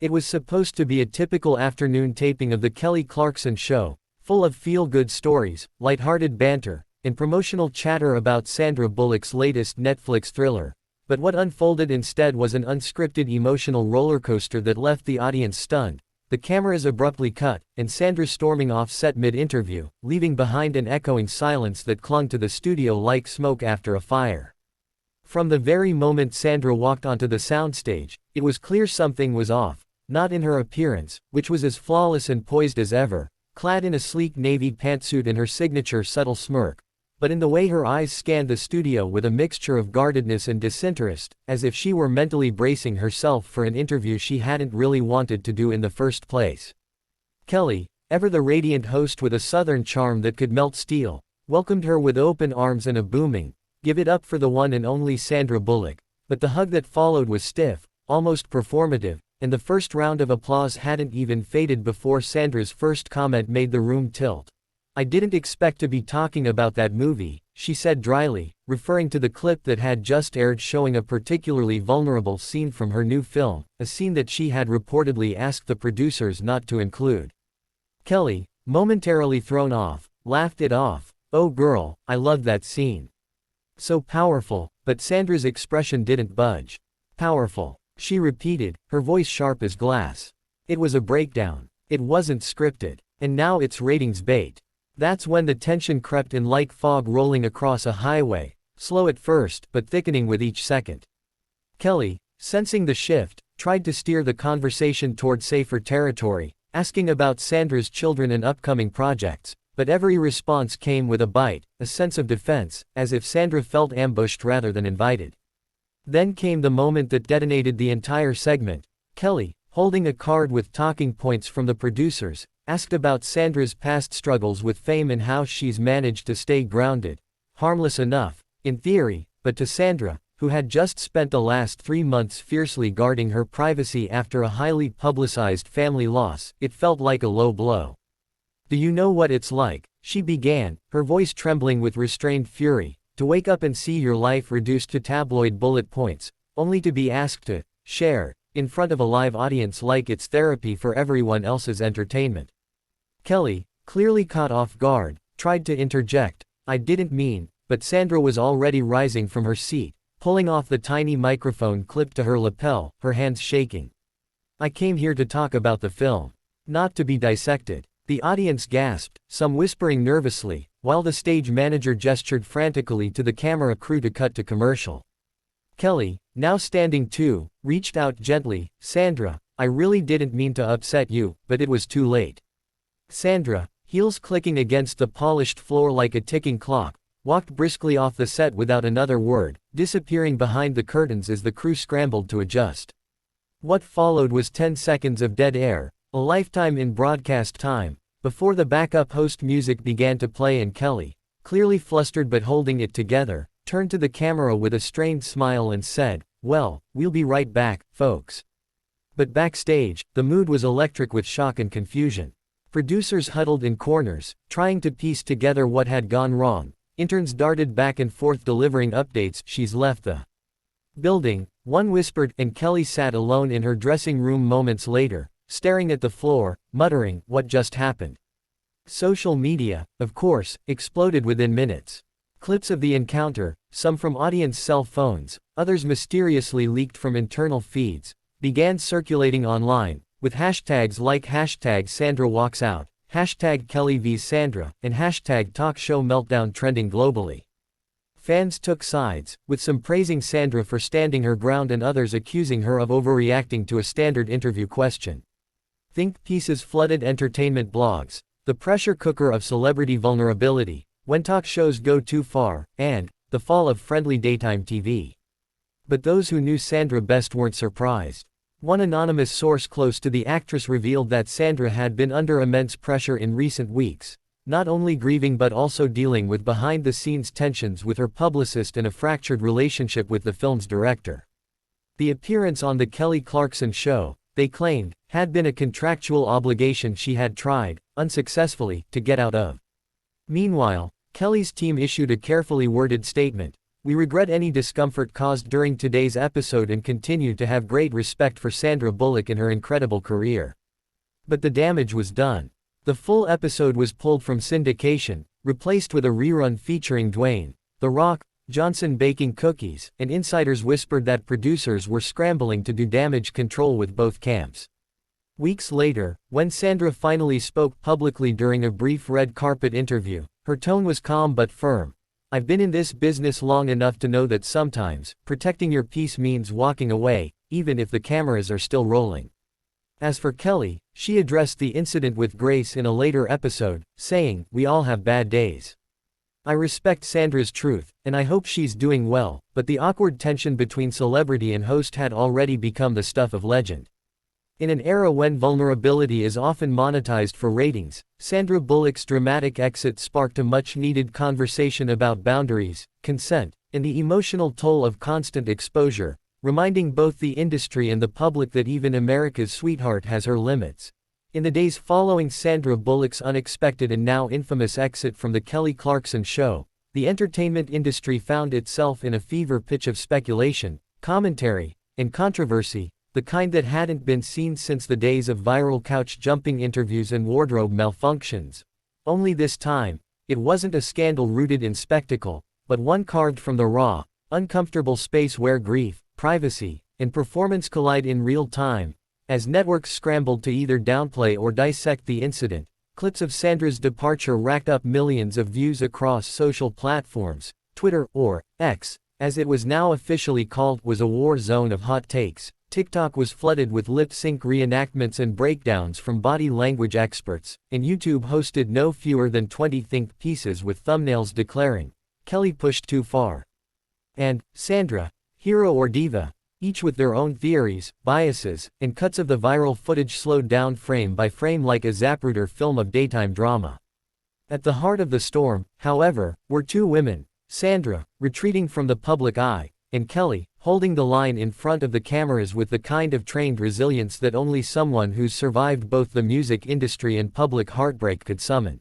It was supposed to be a typical afternoon taping of The Kelly Clarkson Show, full of feel-good stories, lighthearted banter, and promotional chatter about Sandra Bullock's latest Netflix thriller. But what unfolded instead was an unscripted emotional rollercoaster that left the audience stunned. The cameras abruptly cut, and Sandra storming off set mid-interview, leaving behind an echoing silence that clung to the studio like smoke after a fire. From the very moment Sandra walked onto the soundstage, it was clear something was off, not in her appearance, which was as flawless and poised as ever, clad in a sleek navy pantsuit and her signature subtle smirk, but in the way her eyes scanned the studio with a mixture of guardedness and disinterest, as if she were mentally bracing herself for an interview she hadn't really wanted to do in the first place. Kelly, ever the radiant host with a southern charm that could melt steel, welcomed her with open arms and a booming, "Give it up for the one and only Sandra Bullock," but the hug that followed was stiff, almost performative, and the first round of applause hadn't even faded before Sandra's first comment made the room tilt. "I didn't expect to be talking about that movie," she said dryly, referring to the clip that had just aired showing a particularly vulnerable scene from her new film, a scene that she had reportedly asked the producers not to include. Kelly, momentarily thrown off, laughed it off. "Oh girl, I loved that scene. So powerful," but Sandra's expression didn't budge. "Powerful," she repeated, her voice sharp as glass. It was a breakdown. It wasn't scripted. And now it's ratings bait. That's when the tension crept in like fog rolling across a highway, slow at first, but thickening with each second. Kelly, sensing the shift, tried to steer the conversation toward safer territory, asking about Sandra's children and upcoming projects, but every response came with a bite, a sense of defense, as if Sandra felt ambushed rather than invited. Then came the moment that detonated the entire segment. Kelly, holding a card with talking points from the producers, asked about Sandra's past struggles with fame and how she's managed to stay grounded. Harmless enough, in theory, but to Sandra, who had just spent the last 3 months fiercely guarding her privacy after a highly publicized family loss, it felt like a low blow. "Do you know what it's like," she began, her voice trembling with restrained fury, "to wake up and see your life reduced to tabloid bullet points, only to be asked to share in front of a live audience like it's therapy for everyone else's entertainment?" Kelly, clearly caught off guard, tried to interject, "I didn't mean," but Sandra was already rising from her seat, pulling off the tiny microphone clipped to her lapel, her hands shaking. "I came here to talk about the film. Not to be dissected." The audience gasped, some whispering nervously, while the stage manager gestured frantically to the camera crew to cut to commercial. Kelly, now standing too, reached out gently, "Sandra, I really didn't mean to upset you, but it was too late." Sandra, heels clicking against the polished floor like a ticking clock, walked briskly off the set without another word, disappearing behind the curtains as the crew scrambled to adjust. What followed was 10 seconds of dead air, a lifetime in broadcast time, before the backup host music began to play and Kelly, clearly flustered but holding it together, turned to the camera with a strained smile and said, "Well, we'll be right back, folks." But backstage, the mood was electric with shock and confusion. Producers huddled in corners, trying to piece together what had gone wrong. Interns darted back and forth delivering updates. "She's left the building," one whispered, and Kelly sat alone in her dressing room moments later, staring at the floor, muttering, "What just happened?" Social media, of course, exploded within minutes. Clips of the encounter, some from audience cell phones, others mysteriously leaked from internal feeds, began circulating online, with hashtags like #SandraWalksOut, #Kelly vs Sandra, and #TalkShowMeltdown trending globally. Fans took sides, with some praising Sandra for standing her ground and others accusing her of overreacting to a standard interview question. Think pieces flooded entertainment blogs, the pressure cooker of celebrity vulnerability, when talk shows go too far, and the fall of friendly daytime TV. But those who knew Sandra best weren't surprised. One anonymous source close to the actress revealed that Sandra had been under immense pressure in recent weeks, not only grieving but also dealing with behind-the-scenes tensions with her publicist and a fractured relationship with the film's director. The appearance on The Kelly Clarkson Show, they claimed, had been a contractual obligation she had tried, unsuccessfully, to get out of. Meanwhile, Kelly's team issued a carefully worded statement, We regret any discomfort caused during today's episode and continue to have great respect for Sandra Bullock and her incredible career. But the damage was done. The full episode was pulled from syndication, replaced with a rerun featuring Dwayne The Rock Johnson baking cookies, and insiders whispered that producers were scrambling to do damage control with both camps. Weeks later, when Sandra finally spoke publicly during a brief red carpet interview, her tone was calm but firm. "I've been in this business long enough to know that sometimes, protecting your peace means walking away, even if the cameras are still rolling." As for Kelly, she addressed the incident with grace in a later episode, saying, "We all have bad days. I respect Sandra's truth, and I hope she's doing well," but the awkward tension between celebrity and host had already become the stuff of legend. In an era when vulnerability is often monetized for ratings, Sandra Bullock's dramatic exit sparked a much-needed conversation about boundaries, consent, and the emotional toll of constant exposure, reminding both the industry and the public that even America's sweetheart has her limits. In the days following Sandra Bullock's unexpected and now infamous exit from the Kelly Clarkson Show, the entertainment industry found itself in a fever pitch of speculation, commentary, and controversy, the kind that hadn't been seen since the days of viral couch-jumping interviews and wardrobe malfunctions. Only this time, it wasn't a scandal rooted in spectacle, but one carved from the raw, uncomfortable space where grief, privacy, and performance collide in real time. As networks scrambled to either downplay or dissect the incident, clips of Sandra's departure racked up millions of views across social platforms. Twitter, or X, as it was now officially called, was a war zone of hot takes. TikTok was flooded with lip-sync reenactments and breakdowns from body language experts, and YouTube hosted no fewer than 20 think pieces with thumbnails declaring, "Kelly pushed too far," and "Sandra, hero or diva," each with their own theories, biases, and cuts of the viral footage slowed down frame by frame like a Zapruder film of daytime drama. At the heart of the storm, however, were two women, Sandra, retreating from the public eye, and Kelly, holding the line in front of the cameras with the kind of trained resilience that only someone who's survived both the music industry and public heartbreak could summon.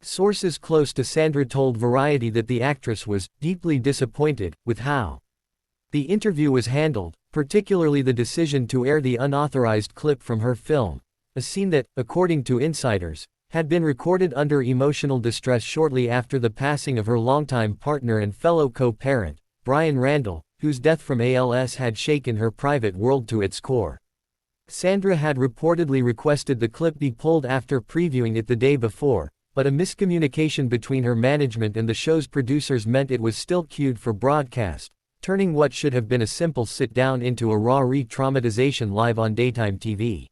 Sources close to Sandra told Variety that the actress was deeply disappointed with how the interview was handled, particularly the decision to air the unauthorized clip from her film, a scene that, according to insiders, had been recorded under emotional distress shortly after the passing of her longtime partner and fellow co-parent, Brian Randall, whose death from ALS had shaken her private world to its core. Sandra had reportedly requested the clip be pulled after previewing it the day before, but a miscommunication between her management and the show's producers meant it was still queued for broadcast, turning what should have been a simple sit-down into a raw re-traumatization live on daytime TV.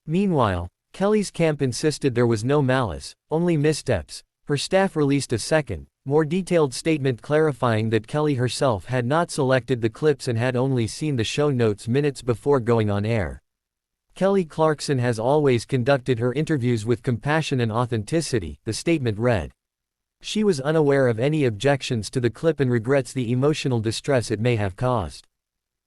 Meanwhile, Kelly's camp insisted there was no malice, only missteps. Her staff released a second, more detailed statement clarifying that Kelly herself had not selected the clips and had only seen the show notes minutes before going on air. Kelly Clarkson has always conducted her interviews with compassion and authenticity, the statement read. She was unaware of any objections to the clip and regrets the emotional distress it may have caused.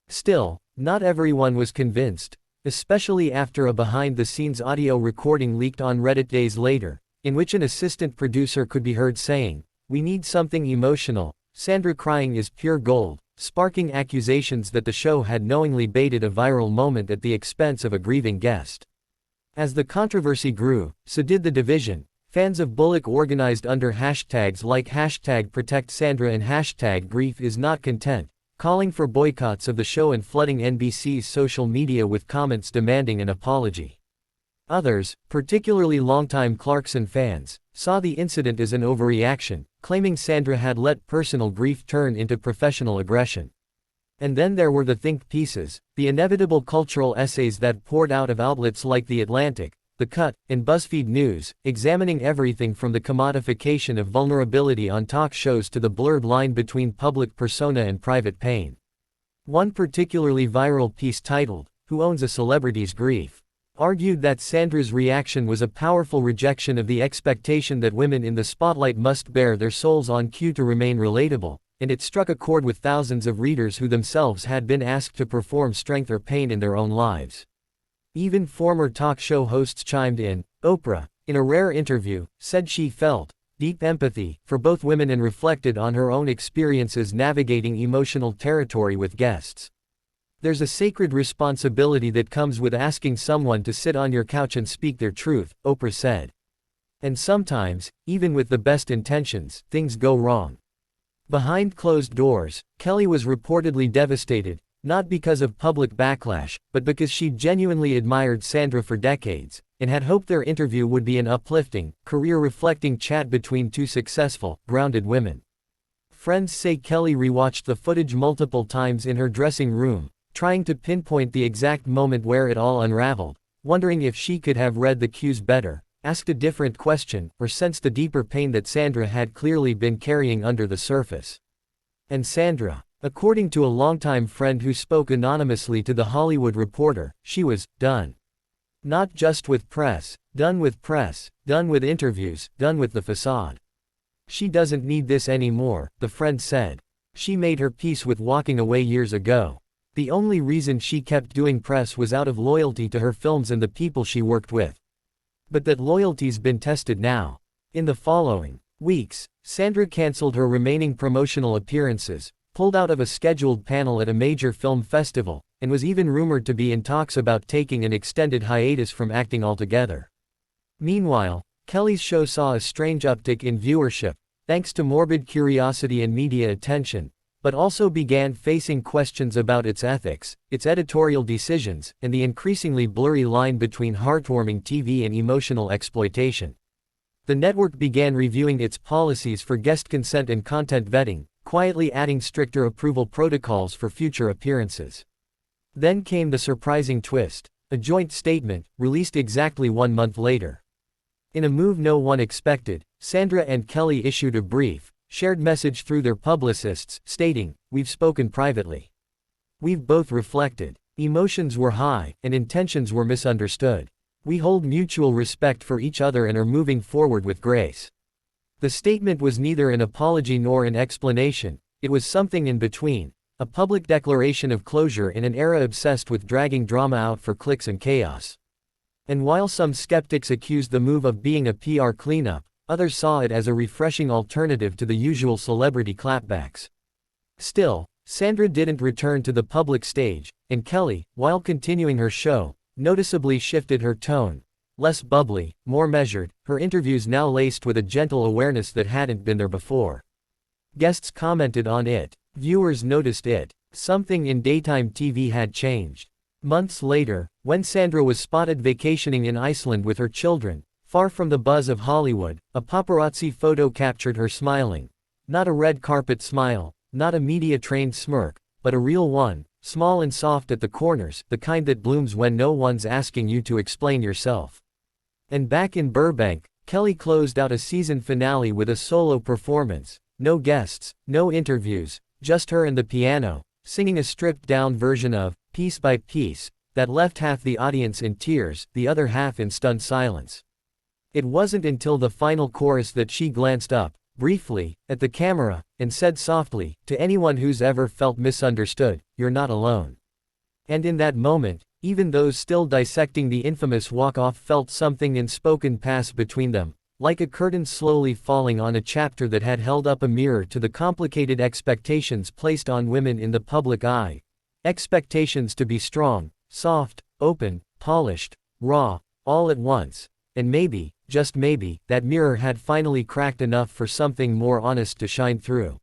Still, not everyone was convinced, especially after a behind-the-scenes audio recording leaked on Reddit days later, in which an assistant producer could be heard saying, "We need something emotional. Sandra crying is pure gold," sparking accusations that the show had knowingly baited a viral moment at the expense of a grieving guest. As the controversy grew, so did the division. Fans of Bullock organized under hashtags like #ProtectSandra and #GriefIsNotContent, calling for boycotts of the show and flooding NBC's social media with comments demanding an apology. Others, particularly longtime Clarkson fans, saw the incident as an overreaction, claiming Sandra had let personal grief turn into professional aggression. And then there were the think pieces, the inevitable cultural essays that poured out of outlets like The Atlantic, The Cut, and BuzzFeed News, examining everything from the commodification of vulnerability on talk shows to the blurred line between public persona and private pain. One particularly viral piece titled, "Who Owns a Celebrity's Grief?" argued that Sandra's reaction was a powerful rejection of the expectation that women in the spotlight must bare their souls on cue to remain relatable, and it struck a chord with thousands of readers who themselves had been asked to perform strength or pain in their own lives. Even former talk show hosts chimed in. Oprah, in a rare interview, said she felt deep empathy, for both women and reflected on her own experiences navigating emotional territory with guests. There's a sacred responsibility that comes with asking someone to sit on your couch and speak their truth, Oprah said. And sometimes, even with the best intentions, things go wrong. Behind closed doors, Kelly was reportedly devastated, not because of public backlash, but because she genuinely admired Sandra for decades, and had hoped their interview would be an uplifting, career-reflecting chat between two successful, grounded women. Friends say Kelly rewatched the footage multiple times in her dressing room, trying to pinpoint the exact moment where it all unraveled, wondering if she could have read the cues better, asked a different question, or sensed the deeper pain that Sandra had clearly been carrying under the surface. And Sandra, according to a longtime friend who spoke anonymously to The Hollywood Reporter, she was done. Not just with press, done with interviews, done with the facade. She doesn't need this anymore, the friend said. She made her peace with walking away years ago. The only reason she kept doing press was out of loyalty to her films and the people she worked with. But that loyalty's been tested now. In the following weeks, Sandra canceled her remaining promotional appearances, pulled out of a scheduled panel at a major film festival, and was even rumored to be in talks about taking an extended hiatus from acting altogether. Meanwhile, Kelly's show saw a strange uptick in viewership, thanks to morbid curiosity and media attention, but also began facing questions about its ethics, its editorial decisions, and the increasingly blurry line between heartwarming TV and emotional exploitation. The network began reviewing its policies for guest consent and content vetting, quietly adding stricter approval protocols for future appearances. Then came the surprising twist, a joint statement, released exactly 1 month later. In a move no one expected, Sandra and Kelly issued a brief, shared message through their publicists, stating, "We've spoken privately. We've both reflected. Emotions were high, and intentions were misunderstood. We hold mutual respect for each other and are moving forward with grace." The statement was neither an apology nor an explanation, it was something in between, a public declaration of closure in an era obsessed with dragging drama out for clicks and chaos. And while some skeptics accused the move of being a PR cleanup, others saw it as a refreshing alternative to the usual celebrity clapbacks. Still, Sandra didn't return to the public stage, and Kelly, while continuing her show, noticeably shifted her tone. Less bubbly, more measured, her interviews now laced with a gentle awareness that hadn't been there before. Guests commented on it. Viewers noticed it. Something in daytime TV had changed. Months later, when Sandra was spotted vacationing in Iceland with her children, far from the buzz of Hollywood, a paparazzi photo captured her smiling. Not a red carpet smile, not a media-trained smirk, but a real one, small and soft at the corners, the kind that blooms when no one's asking you to explain yourself. And back in Burbank, Kelly closed out a season finale with a solo performance. No guests, no interviews, just her and the piano, singing a stripped-down version of Piece by Piece, that left half the audience in tears, the other half in stunned silence. It wasn't until the final chorus that she glanced up, briefly, at the camera, and said softly, "To anyone who's ever felt misunderstood, you're not alone." And in that moment, even those still dissecting the infamous walk-off felt something unspoken pass between them, like a curtain slowly falling on a chapter that had held up a mirror to the complicated expectations placed on women in the public eye. Expectations to be strong, soft, open, polished, raw, all at once. And maybe, just maybe, that mirror had finally cracked enough for something more honest to shine through.